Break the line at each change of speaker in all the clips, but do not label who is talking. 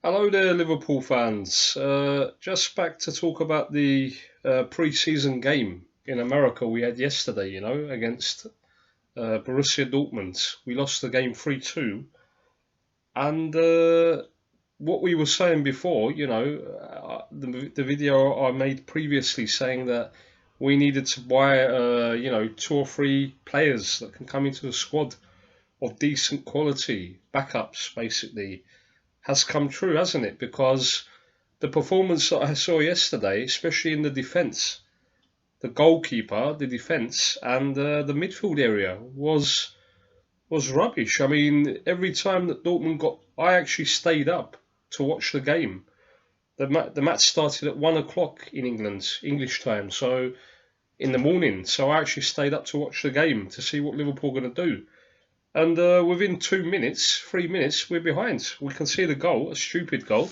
Hello there, Liverpool fans. Just back to talk about the pre-season game in America we had yesterday, against Borussia Dortmund. We lost the game 3-2. And what we were saying before, the video I made previously saying that we needed to buy, two or three players that can come into the squad of decent quality, backups, basically, has come true, hasn't it? Because the performance that I saw yesterday, especially in the defence, the goalkeeper, the defence, and the midfield area was rubbish. I mean, every time that Dortmund got, I actually stayed up to watch the game. The match started at 1 o'clock in England, English time, so in the morning. So I actually stayed up to watch the game to see what Liverpool were going to do. And within 2 minutes, 3 minutes, we're behind. We concede a goal, a stupid goal,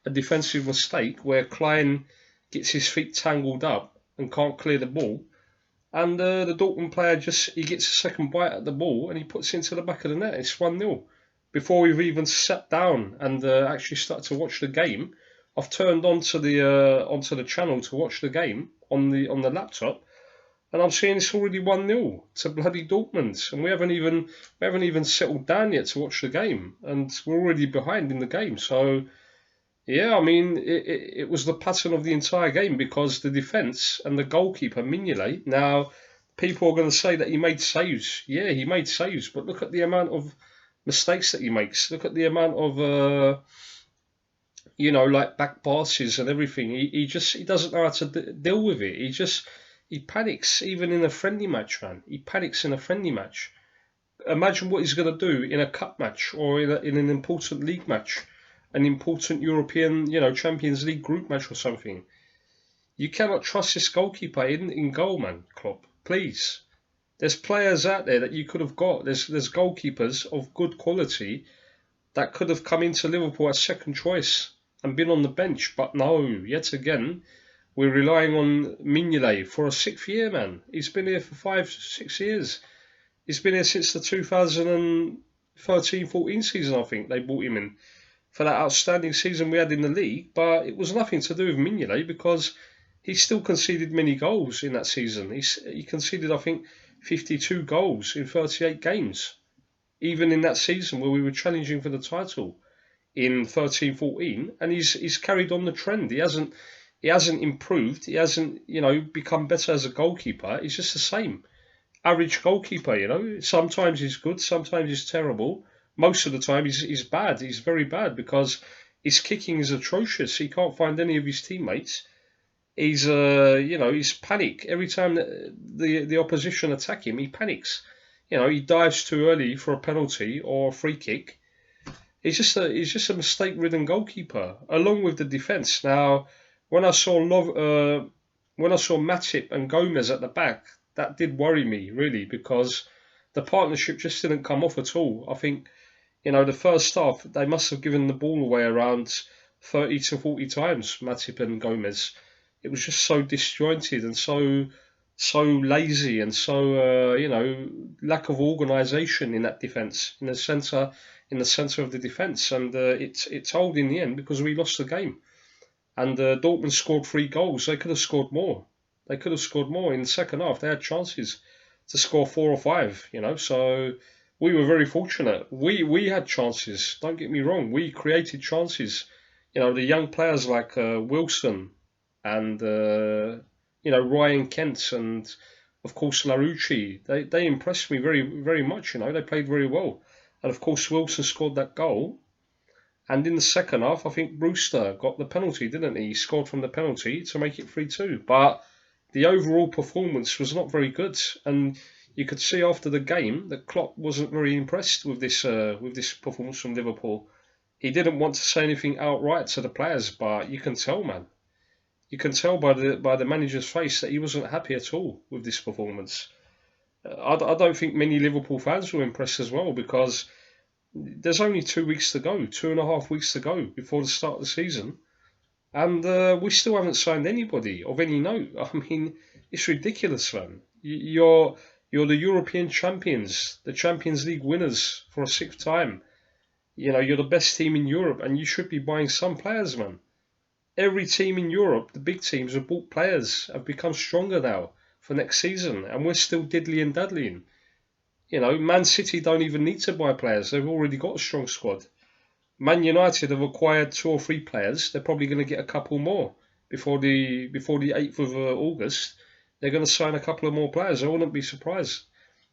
a defensive mistake where Klein gets his feet tangled up and can't clear the ball. And the Dortmund player he gets a second bite at the ball and he puts it into the back of the net. It's 1-0. Before we've even sat down and actually started to watch the game, I've turned onto the channel to watch the game on the laptop, and I'm seeing it's already 1-0 to bloody Dortmund, and we haven't even settled down yet to watch the game, and we're already behind in the game. So yeah, I mean it was the pattern of the entire game because the defence and the goalkeeper Mignolet. Now people are going to say that he made saves. Yeah, he made saves, but look at the amount of mistakes that he makes. Look at the amount of like back passes and everything. He doesn't know how to deal with it. He panics even in a friendly match, man. He panics in a friendly match. Imagine what he's going to do in a cup match or in an important league match, an important European, Champions League group match or something. You cannot trust this goalkeeper in goal, man, Klopp. Please. There's players out there that you could have got. There's goalkeepers of good quality that could have come into Liverpool as second choice and been on the bench. But no, yet again, we're relying on Mignolet for a sixth year, man. He's been here for 5, 6 years. He's been here since the 2013-14 season, I think. They brought him in for that outstanding season we had in the league. But it was nothing to do with Mignolet because he still conceded many goals in that season. He conceded, I think, 52 goals in 38 games. Even in that season where we were challenging for the title in 13-14, and he's carried on the trend. He hasn't improved. He hasn't, become better as a goalkeeper. He's just the same average goalkeeper. Sometimes he's good, sometimes he's terrible. Most of the time he's bad. He's very bad because his kicking is atrocious. He can't find any of his teammates. He's panic every time that the opposition attack him. He panics. He dives too early for a penalty or a free kick. He's just a mistake-ridden goalkeeper, along with the defence. Now, when I saw Matip and Gomez at the back, that did worry me really because the partnership just didn't come off at all. I think the first half they must have given the ball away around 30 to 40 times. Matip and Gomez, it was just so disjointed and so lazy and so lack of organisation in that defence in the centre of the defence, and it told in the end because we lost the game. And Dortmund scored 3 goals. They could have scored more. They could have scored more in the second half. They had chances to score 4 or 5. So we were very fortunate. We had chances. Don't get me wrong. We created chances. The young players like Wilson and Ryan Kent and of course Larouci. They impressed me very very much. They played very well. And of course Wilson scored that goal. And in the second half, I think Brewster got the penalty, didn't he? He scored from the penalty to make it 3-2. But the overall performance was not very good. And you could see after the game that Klopp wasn't very impressed with this performance from Liverpool. He didn't want to say anything outright to the players, but you can tell, man. You can tell by the manager's face that he wasn't happy at all with this performance. I don't think many Liverpool fans were impressed as well because there's only 2 weeks to go, 2.5 weeks to go before the start of the season, and we still haven't signed anybody of any note. I mean, it's ridiculous, man. You're the European champions, the Champions League winners for a sixth time, You're the best team in Europe, and you should be buying some players, man. Every team in Europe, the big teams, have bought players, have become stronger now for next season, and we're still diddly and daddling. Man City don't even need to buy players; they've already got a strong squad. Man United have acquired 2 or 3 players. They're probably going to get a couple more before the 8th of August. They're going to sign a couple of more players. I wouldn't be surprised.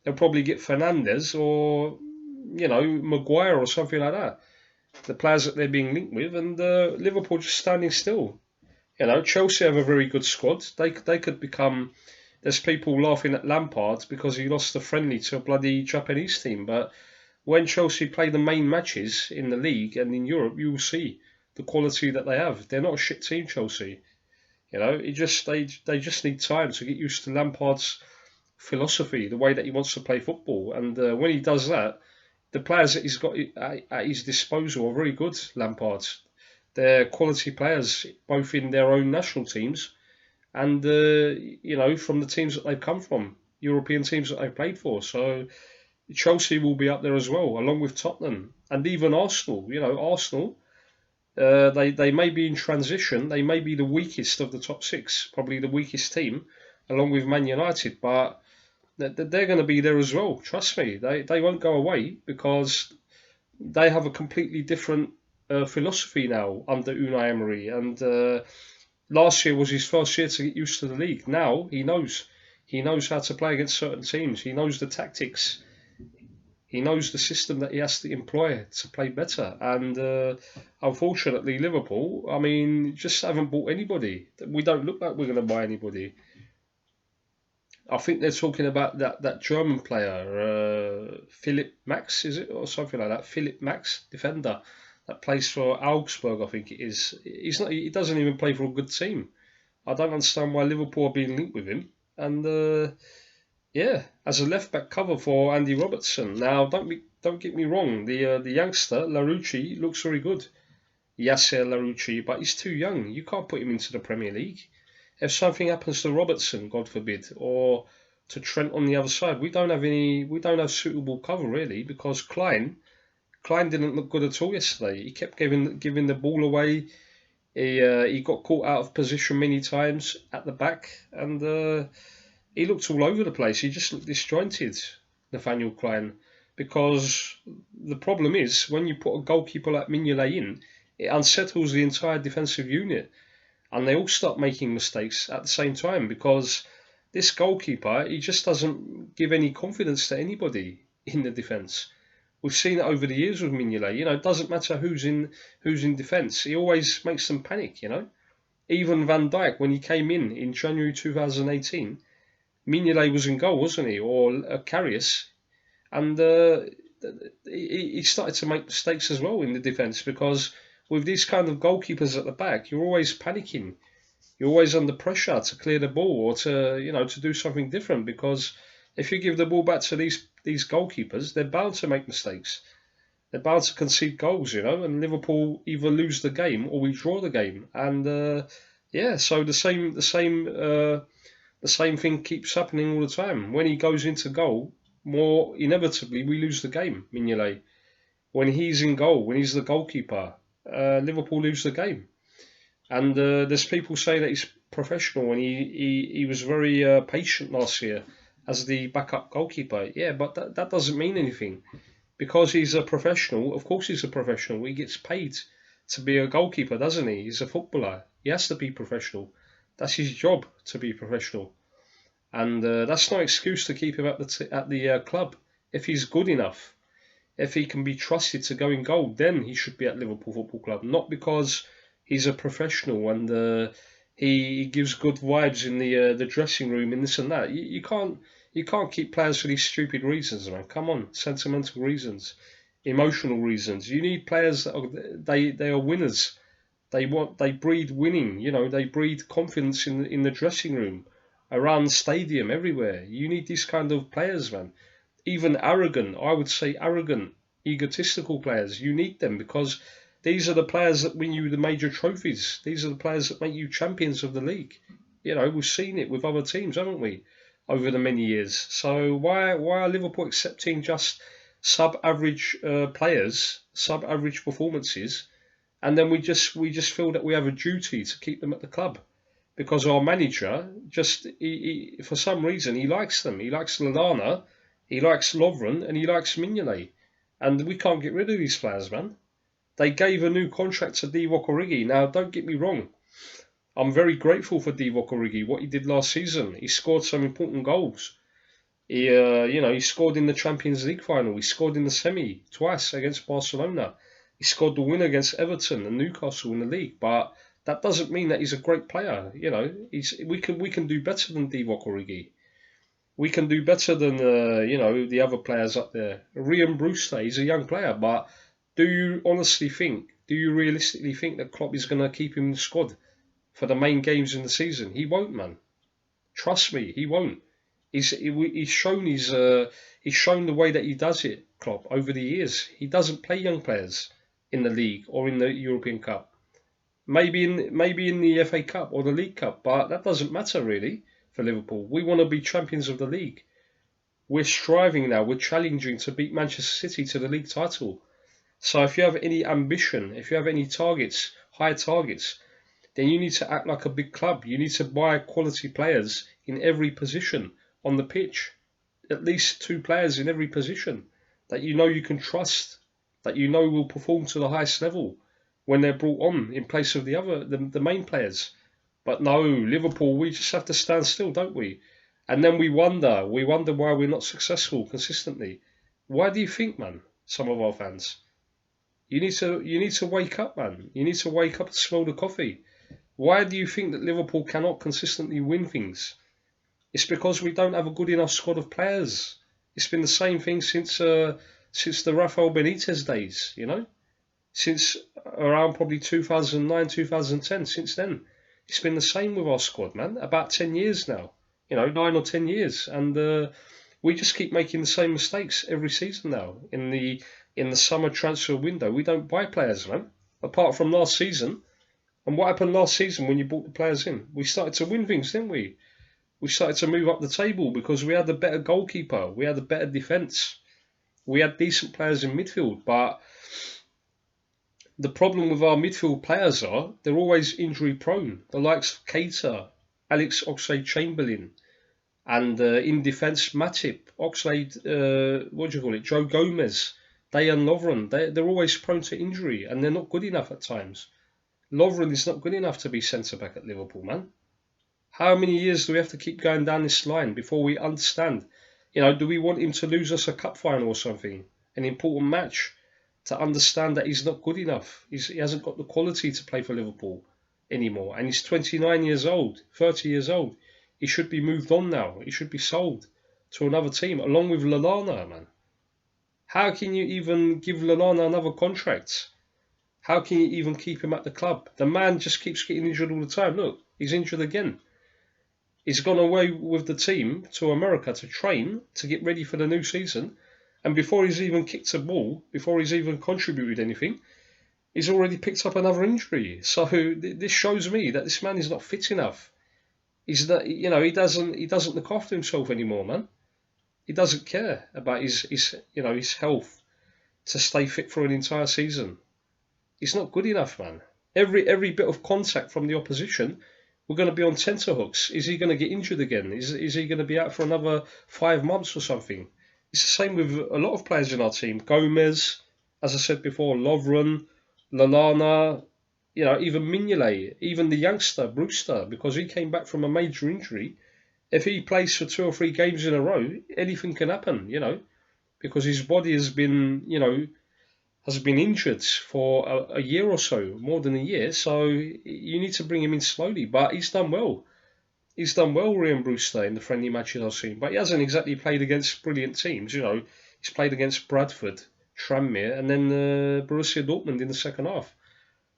They'll probably get Fernandez or Maguire or something like that. The players that they're being linked with, and Liverpool just standing still. Chelsea have a very good squad. They could become. There's people laughing at Lampard because he lost the friendly to a bloody Japanese team, but when Chelsea play the main matches in the league and in Europe, you will see the quality that they have. They're not a shit team, Chelsea. They just need time to get used to Lampard's philosophy, the way that he wants to play football, and when he does that, the players that he's got at his disposal are very good. Lampard's, they're quality players, both in their own national teams and from the teams that they've come from, European teams that they've played for. So Chelsea will be up there as well, along with Tottenham and even Arsenal. Arsenal, they may be in transition. They may be the weakest of the top 6, probably the weakest team, along with Man United. But they're going to be there as well. Trust me, they won't go away because they have a completely different philosophy now under Unai Emery. And last year was his first year to get used to the league. Now he knows. He knows how to play against certain teams. He knows the tactics. He knows the system that he has to employ to play better. And unfortunately, Liverpool, I mean, just haven't bought anybody. We don't look like we're going to buy anybody. I think they're talking about that German player, Philip Max, is it, or something like that? Philip Max, defender that plays for Augsburg, I think it is. He's not. He doesn't even play for a good team. I don't understand why Liverpool are being linked with him. And yeah, as a left back cover for Andy Robertson. Now, don't get me wrong. The youngster Larouci looks very good. Yasser Larouci, but he's too young. You can't put him into the Premier League. If something happens to Robertson, God forbid, or to Trent on the other side, we don't have suitable cover really, because Klein didn't look good at all yesterday. He kept giving the ball away. He got caught out of position many times at the back, and he looked all over the place. He just looked disjointed, Nathaniel Klein, because the problem is when you put a goalkeeper like Mignolet in, it unsettles the entire defensive unit. And they all start making mistakes at the same time because this goalkeeper, he just doesn't give any confidence to anybody in the defence. We've seen it over the years with Mignolet. It doesn't matter who's in defence. He always makes them panic. Even Van Dijk, when he came in January 2018, Mignolet was in goal, wasn't he, or Karius, and he started to make mistakes as well in the defence because with these kind of goalkeepers at the back, you're always panicking. You're always under pressure to clear the ball or to do something different because if you give the ball back to these goalkeepers, they're bound to make mistakes. They're bound to concede goals, and Liverpool either lose the game or we draw the game. And so the same thing keeps happening all the time. When he goes into goal, more inevitably we lose the game, Mignolet. When he's in goal, when he's the goalkeeper, Liverpool lose the game. And there's people saying that he's professional and he was very patient last year as the backup goalkeeper. Yeah, but that doesn't mean anything. Because he's a professional, of course he's a professional. He gets paid to be a goalkeeper, doesn't he? He's a footballer. He has to be professional. That's his job, to be professional. And that's no excuse to keep him at the club. If he's good enough, if he can be trusted to go in goal, then he should be at Liverpool Football Club. Not because he's a professional and he gives good vibes in the dressing room and this and that. You can't keep players for these stupid reasons, man. Come on, sentimental reasons, emotional reasons. You need players that they are winners. They breed winning. They breed confidence in the dressing room, around the stadium, everywhere. You need these kind of players, man. Even arrogant, I would say arrogant, egotistical players. You need them because these are the players that win you the major trophies. These are the players that make you champions of the league. We've seen it with other teams, haven't we, over the many years. So why are Liverpool accepting just sub-average players, sub-average performances, and then we just feel that we have a duty to keep them at the club because our manager for some reason he likes them. He likes Lallana, he likes Lovren, and he likes Mignolet, and we can't get rid of these players, man. They gave a new contract to Divock Origi. Now, don't get me wrong. I'm very grateful for Divock Origi, what he did last season. He scored some important goals. He scored in the Champions League final. He scored in the semi twice against Barcelona. He scored the win against Everton and Newcastle in the league. But that doesn't mean that he's a great player. We can do better than Divock Origi. We can do better than the other players up there. Ryan Brewster, he's a young player, but do you realistically think that Klopp is going to keep him in the squad for the main games in the season? He won't, man. Trust me, he won't. He's shown the way that he does it, Klopp, over the years. He doesn't play young players in the league or in the European Cup. Maybe in the FA Cup or the League Cup, but that doesn't matter really for Liverpool. We want to be champions of the league. We're striving now. We're challenging to beat Manchester City to the league title. So if you have any ambition, if you have any targets, high targets, then you need to act like a big club. You need to buy quality players in every position on the pitch. At least 2 players in every position that you know you can trust, that you know will perform to the highest level when they're brought on in place of the main players. But no, Liverpool, we just have to stand still, don't we? And then we wonder why we're not successful consistently. Why do you think, man, some of our fans? You need to wake up, man. You need to wake up and smell the coffee. Why do you think that Liverpool cannot consistently win things? It's because we don't have a good enough squad of players. It's been the same thing since the Rafael Benitez days, since around probably 2009, 2010. Since then, it's been the same with our squad, man. About 10 years now, 9 or 10 years, and we just keep making the same mistakes every season now. In the summer transfer window, we don't buy players, man. Apart from last season. And what happened last season when you brought the players in? We started to win things, didn't we? We started to move up the table because we had a better goalkeeper. We had a better defence. We had decent players in midfield. But the problem with our midfield players are they're always injury prone. The likes of Keita, Alex Oxlade-Chamberlain, and in defence Matip, Joe Gomez, Dejan Lovren. They're always prone to injury and they're not good enough at times. Lovren is not good enough to be centre-back at Liverpool, man. How many years do we have to keep going down this line before we understand? Do we want him to lose us a cup final or something? An important match to understand that he's not good enough. He hasn't got the quality to play for Liverpool anymore. And he's 29 years old, 30 years old. He should be moved on now. He should be sold to another team, along with Lallana, man. How can you even give Lallana another contract? How can you even keep him at the club? The man just keeps getting injured all the time. Look, he's injured again. He's gone away with the team to America to train, to get ready for the new season. And before he's even kicked a ball, before he's even contributed anything, he's already picked up another injury. So this shows me that this man is not fit enough. He doesn't look after himself anymore, man. He doesn't care about his health to stay fit for an entire season. He's not good enough, man. Every bit of contact from the opposition, we're going to be on tenterhooks. Is he going to get injured again? Is he going to be out for another 5 months or something? It's the same with a lot of players in our team. Gomez, as I said before, Lovren, Lallana, even Mignolet, even the youngster, Brewster, because he came back from a major injury. If he plays for 2 or 3 games in a row, anything can happen, because his body has been injured for a year or so, more than a year. So you need to bring him in slowly. But he's done well. He's done well, Ryan Brewster, in the friendly matches I've seen. But he hasn't exactly played against brilliant teams. He's played against Bradford, Tranmere, and then Borussia Dortmund in the second half.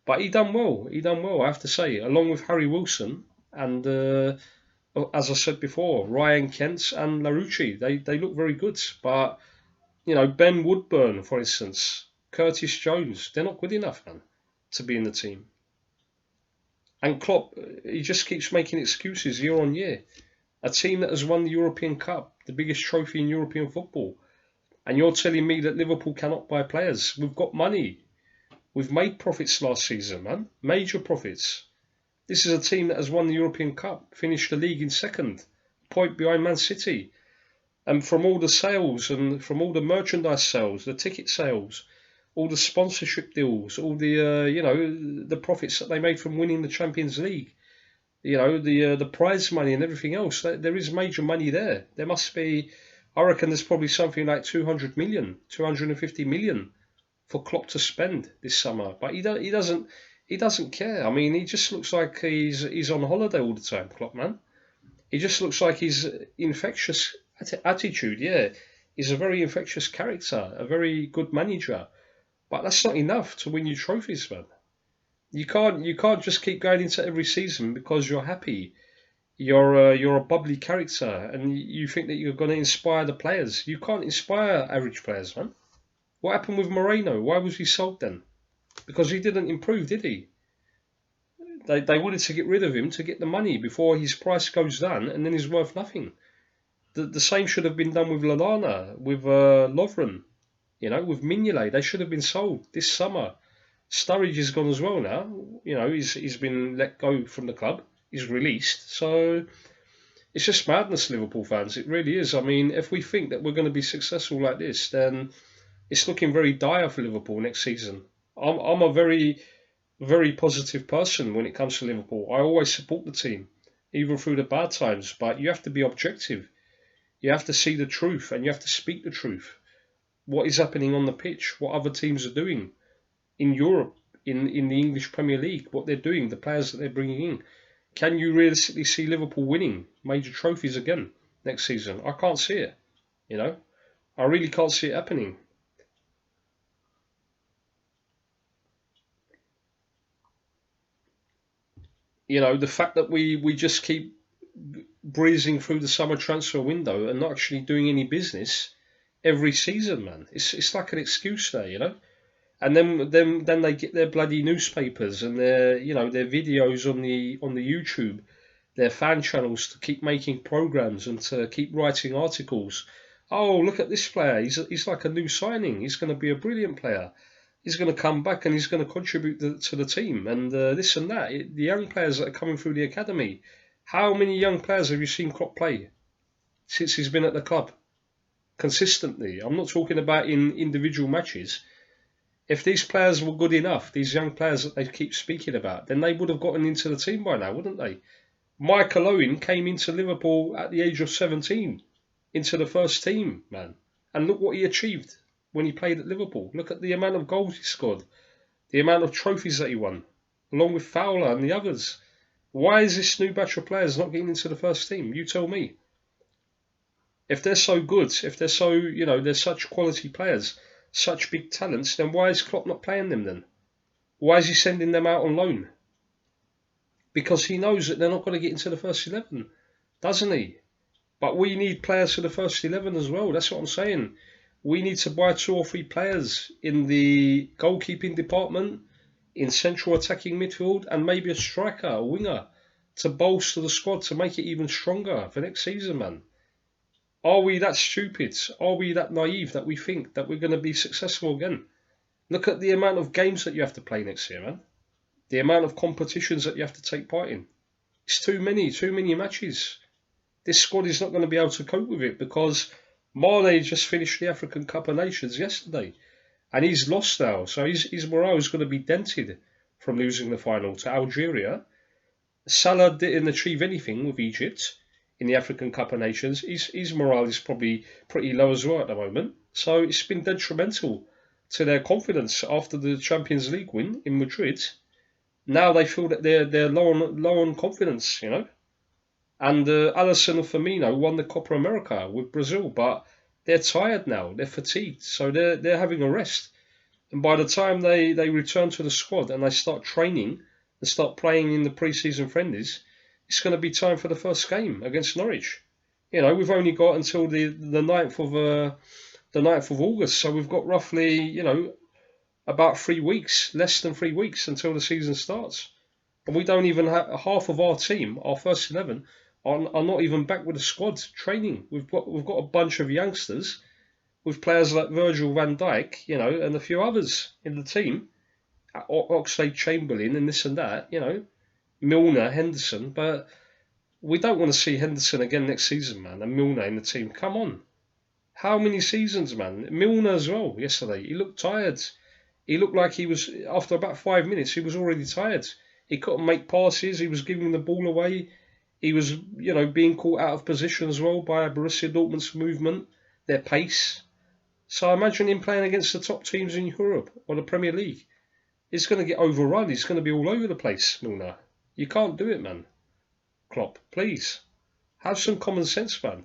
But he done well. I have to say, along with Harry Wilson and, as I said before, Ryan Kent and Larouci. They look very good. But, Ben Woodburn, for instance, Curtis Jones, they're not good enough, man, to be in the team. And Klopp, he just keeps making excuses year on year. A team that has won the European Cup, the biggest trophy in European football, And you're telling me that Liverpool cannot buy players? We've got money. We've made profits last season, man. Major profits. This is a team that has won the European Cup, finished the league in second, point behind Man City. And from all the sales and from all the merchandise sales, the ticket sales, all the sponsorship deals, all the the profits that they made from winning the Champions League, the prize money and everything else. There is major money there. There must be. I reckon there's probably something like 200 million, 250 million for Klopp to spend this summer. But he doesn't care. I mean, he just looks like he's on holiday all the time, Klopp, man. He just looks like he's infectious attitude. Yeah, he's a very infectious character, a very good manager. But that's not enough to win you trophies, man. You can't just keep going into every season because you're happy. You're a bubbly character, and you think that you're going to inspire the players. You can't inspire average players, man. What happened with Moreno? Why was he sold then? Because he didn't improve, did he? They wanted to get rid of him to get the money before his price goes down, and then he's worth nothing. The same should have been done with Lallana, with Lovren, with Mignolet. They should have been sold this summer. Sturridge is gone as well now. He's been let go from the club. He's released. So it's just madness, Liverpool fans. It really is. I mean, if we think that we're going to be successful like this, then it's looking very dire for Liverpool next season. I'm a very, very positive person when it comes to Liverpool. I always support the team, even through the bad times. But you have to be objective. You have to see the truth, and you have to speak the truth. What is happening on the pitch? What other teams are doing in Europe, in the English Premier League? What they're doing, the players that they're bringing in. Can you realistically see Liverpool winning major trophies again next season? I can't see it. I really can't see it happening. The fact that we just keep breezing through the summer transfer window and not actually doing any business every season, man. It's like an excuse there. And then they get their bloody newspapers and their videos on the YouTube, their fan channels to keep making programs and to keep writing articles. Oh, look at this player. He's like a new signing. He's going to be a brilliant player. He's going to come back and he's going to contribute to the team and this and that. The young players that are coming through the academy. How many young players have you seen Klopp play since he's been at the club? Consistently. I'm not talking about in individual matches. If these players were good enough, these young players that they keep speaking about, then they would have gotten into the team by now, wouldn't they? Michael Owen came into Liverpool at the age of 17, into the first team, man. And look what he achieved when he played at Liverpool. Look at the amount of goals he scored, the amount of trophies that he won, along with Fowler and the others. Why is this new batch of players not getting into the first team? You tell me. If they're so good, if they're so, they're such quality players, such big talents, then why is Klopp not playing them then? Why is he sending them out on loan? Because he knows that they're not going to get into the first 11, doesn't he? But we need players for the first 11 as well. That's what I'm saying. We need to buy 2 or 3 players in the goalkeeping department, in central attacking midfield, and maybe a striker, a winger, to bolster the squad to make it even stronger for next season, man. Are we that stupid? Are we that naive that we think that we're going to be successful again? Look at the amount of games that you have to play next year, man. The amount of competitions that you have to take part in. It's too many matches. This squad is not going to be able to cope with it because Mane just finished the African Cup of Nations yesterday. And he's lost now. So his morale is going to be dented from losing the final to Algeria. Salah didn't achieve anything with Egypt in the African Cup of Nations. His morale is probably pretty low as well at the moment. So it's been detrimental to their confidence after the Champions League win in Madrid. Now they feel that they're low on confidence, And Alisson and Firmino won the Copa America with Brazil, but they're tired now. They're fatigued, so they're having a rest. And by the time they return to the squad and they start training and start playing in the pre-season friendlies, it's going to be time for the first game against Norwich. We've only got until the 9th of August, so we've got roughly about 3 weeks, less than 3 weeks until the season starts. And we don't even have half of our team, our first 11, are not even back with the squad training. We've got a bunch of youngsters with players like Virgil van Dijk, and a few others in the team, Oxlade-Chamberlain and this and that, Milner, Henderson, but we don't want to see Henderson again next season, man, and Milner in the team. Come on. How many seasons, man? Milner as well, yesterday. He looked tired. He looked like he was, after about 5 minutes, he was already tired. He couldn't make passes. He was giving the ball away. He was, being caught out of position as well by Borussia Dortmund's movement, their pace. So imagine him playing against the top teams in Europe or the Premier League. He's going to get overrun. He's going to be all over the place, Milner. You can't do it, man. Klopp, please. Have some common sense, man.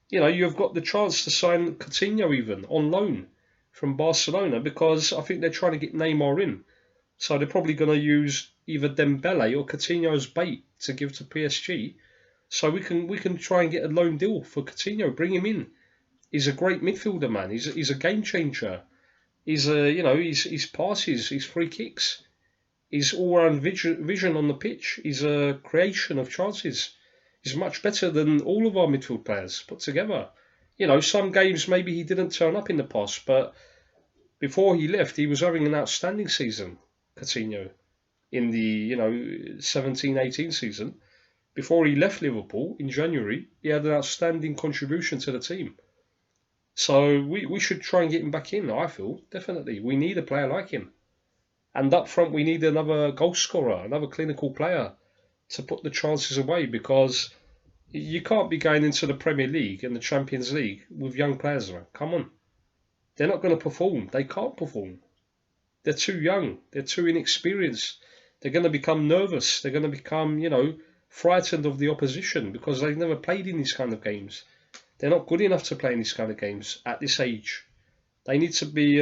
You've got the chance to sign Coutinho even on loan from Barcelona because I think they're trying to get Neymar in. So they're probably going to use either Dembele or Coutinho as bait to give to PSG. So we can try and get a loan deal for Coutinho. Bring him in. He's a great midfielder, man. He's a game changer. He's his passes, his free kicks, his all-round vision on the pitch. He's a creation of chances. He's much better than all of our midfield players put together. Some games maybe he didn't turn up in the past, but before he left, he was having an outstanding season, Coutinho, in the 17-18 season. Before he left Liverpool in January, he had an outstanding contribution to the team. So we should try and get him back in, I feel, definitely. We need a player like him. And up front, we need another goal scorer, another clinical player to put the chances away, because you can't be going into the Premier League and the Champions League with young players around. Come on. They're not going to perform. They can't perform. They're too young. They're too inexperienced. They're going to become nervous. They're going to become, frightened of the opposition because they've never played in these kind of games. They're not good enough to play in these kind of games at this age. They need to be,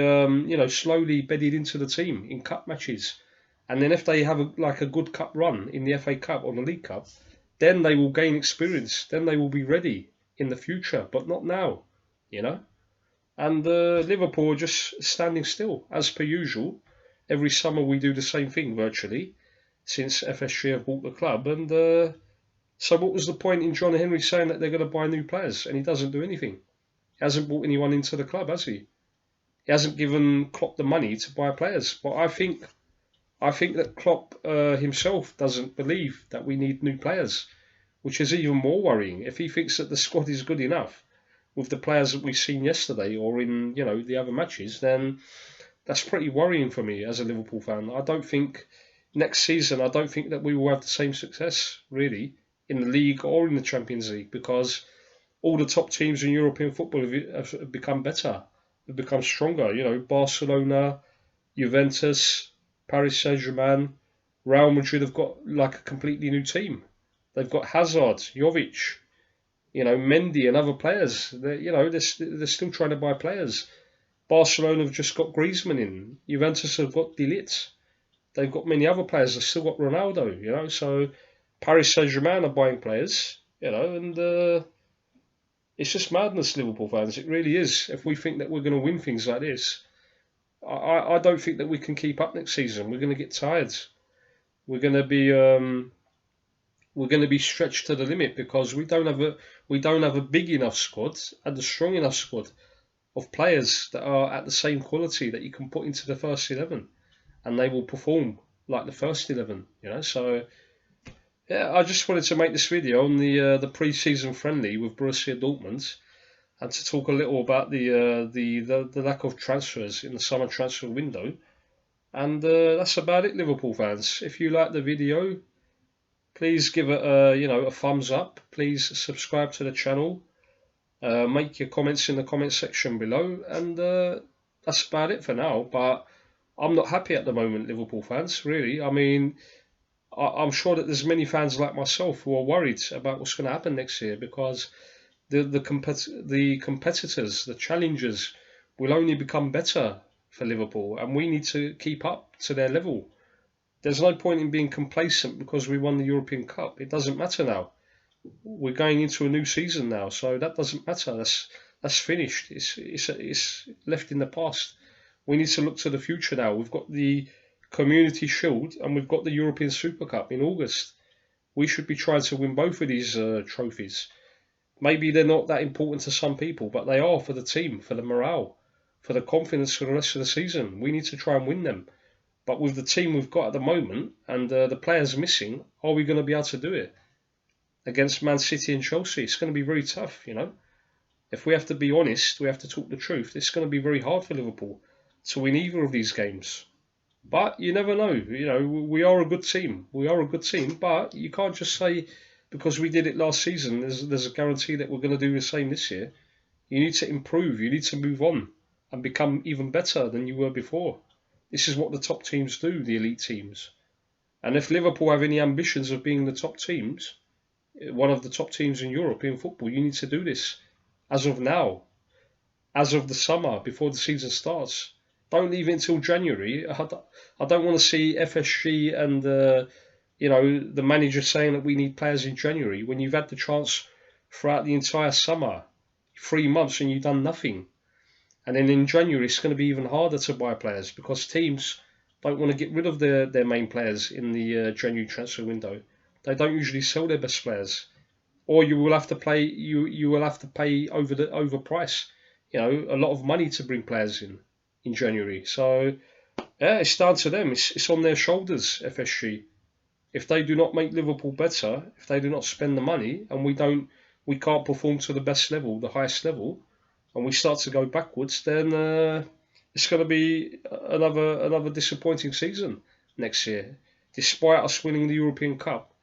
slowly bedded into the team in cup matches. And then if they have a good cup run in the FA Cup or the League Cup, then they will gain experience. Then they will be ready in the future, but not now, And Liverpool are just standing still, as per usual. Every summer we do the same thing virtually, since FSG have bought the club. And so what was the point in John Henry saying that they're going to buy new players and he doesn't do anything? He hasn't brought anyone into the club, has he? He hasn't given Klopp the money to buy players. But I think that Klopp himself doesn't believe that we need new players, which is even more worrying. If he thinks that the squad is good enough with the players that we've seen yesterday or in the other matches, then that's pretty worrying for me as a Liverpool fan. I don't think next season, I don't think that we will have the same success, really, in the league or in the Champions League, because all the top teams in European football have become better, have become stronger. Barcelona, Juventus, Paris Saint-Germain, Real Madrid have got like a completely new team. They've got Hazard, Jovic, Mendy and other players. They're still trying to buy players. Barcelona have just got Griezmann in. Juventus have got De Ligt. They've got many other players. They've still got Ronaldo, So Paris Saint-Germain are buying players, and it's just madness, Liverpool fans. It really is. If we think that we're going to win things like this, I don't think that we can keep up next season. We're going to get tired. We're going to be stretched to the limit because we don't have a big enough squad and a strong enough squad of players that are at the same quality that you can put into the first 11, and they will perform like the first 11. So yeah, I just wanted to make this video on the pre-season friendly with Borussia Dortmund, and to talk a little about the lack of transfers in the summer transfer window. And that's about it, Liverpool fans. If you like the video, please give it a thumbs up. Please subscribe to the channel. Make your comments in the comment section below, and that's about it for now. But I'm not happy at the moment, Liverpool fans, really. I mean, I'm sure that there's many fans like myself who are worried about what's going to happen next year, because the competitors, the challengers, will only become better for Liverpool, and we need to keep up to their level. There's no point in being complacent because we won the European Cup. It doesn't matter now. We're going into a new season now, so that doesn't matter. That's finished. It's left in the past. We need to look to the future now. We've got the Community Shield and we've got the European Super Cup in August. We should be trying to win both of these trophies. Maybe they're not that important to some people, but they are for the team, for the morale, for the confidence for the rest of the season. We need to try and win them. But with the team we've got at the moment and the players missing, are we going to be able to do it against Man City and Chelsea? It's going to be very tough, you know. If we have to be honest, we have to talk the truth. It's going to be very hard for Liverpool to win either of these games. But you never know. You know, we are a good team. We are a good team, but you can't just say because we did it last season, there's a guarantee that we're going to do the same this year. You need to improve. You need to move on and become even better than you were before. This is what the top teams do, the elite teams. And if Liverpool have any ambitions of being the top teams, one of the top teams in European football, you need to do this as of now, as of the summer, before the season starts. Don't leave it until January. I don't want to see FSG and the manager saying that we need players in January when you've had the chance throughout the entire summer, 3 months, and you've done nothing. And then in January, it's going to be even harder to buy players because teams don't want to get rid of their main players in the January transfer window. They don't usually sell their best players, or you will have to play. You will have to pay overprice. You know, a lot of money to bring players in January. So yeah, it's down to them. It's on their shoulders. FSG. If they do not make Liverpool better, if they do not spend the money, and we can't perform to the best level, the highest level, and we start to go backwards, then it's going to be another disappointing season next year. Despite us winning the European Cup,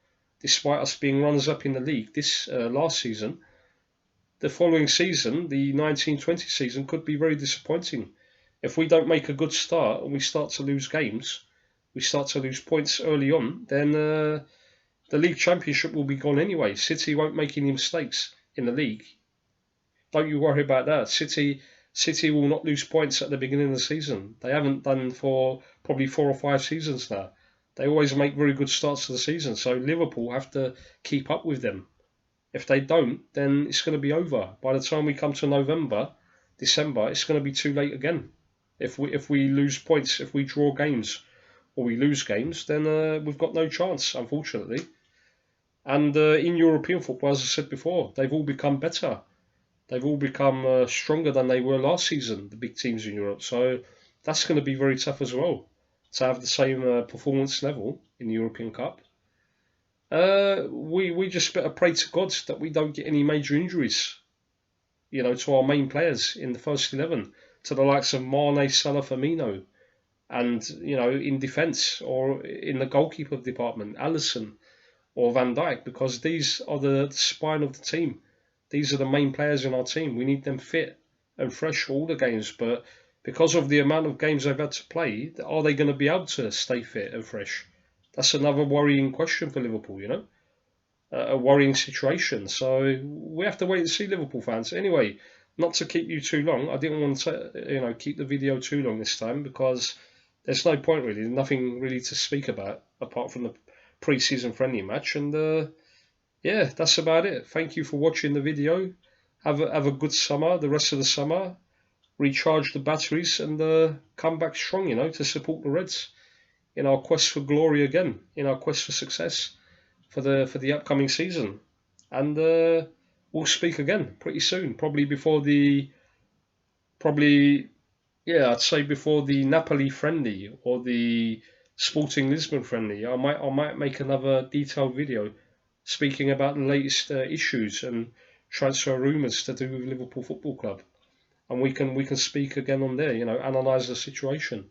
despite us being runners-up in the league this last season, the following season, the 1920 season, could be very disappointing. If we don't make a good start and we start to lose games, we start to lose points early on, then the league championship will be gone anyway. City won't make any mistakes in the league. Don't you worry about that. City will not lose points at the beginning of the season. They haven't done for probably 4 or 5 seasons now. They always make very good starts to the season. So Liverpool have to keep up with them. If they don't, then it's going to be over. By the time we come to November, December, it's going to be too late again. If we lose points, if we draw games or we lose games, then we've got no chance, unfortunately. And in European football, as I said before, they've all become better. They've all become stronger than they were last season, the big teams in Europe. So that's going to be very tough as well, to have the same performance level in the European Cup. We just better pray to God that we don't get any major injuries, you know, to our main players in the first 11, to the likes of Mane, Salah, Firmino, and, you know, in defence or in the goalkeeper department, Alisson or Van Dijk, because these are the spine of the team. These are the main players in our team. We need them fit and fresh for all the games. But because of the amount of games they've had to play, are they going to be able to stay fit and fresh? That's another worrying question for Liverpool, you know, a worrying situation. So we have to wait and see, Liverpool fans. Anyway, not to keep you too long, I didn't want to, keep the video too long this time because there's no point really. There's nothing really to speak about apart from the pre-season friendly match. And yeah, that's about it. Thank you for watching the video. Have a good summer, the rest of the summer. Recharge the batteries and come back strong, you know, to support the Reds in our quest for glory again, in our quest for success for the upcoming season. And we'll speak again pretty soon, I'd say before the Napoli friendly or the Sporting Lisbon friendly. I might make another detailed video speaking about the latest issues and transfer rumours to do with Liverpool Football Club, and we can speak again on there. You know, analyse the situation.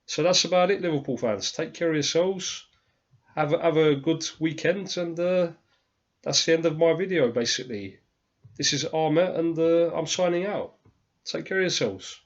So that's about it, Liverpool fans. Take care of yourselves. Have a good weekend, and that's the end of my video. Basically, this is Ahmet, and I'm signing out. Take care of yourselves.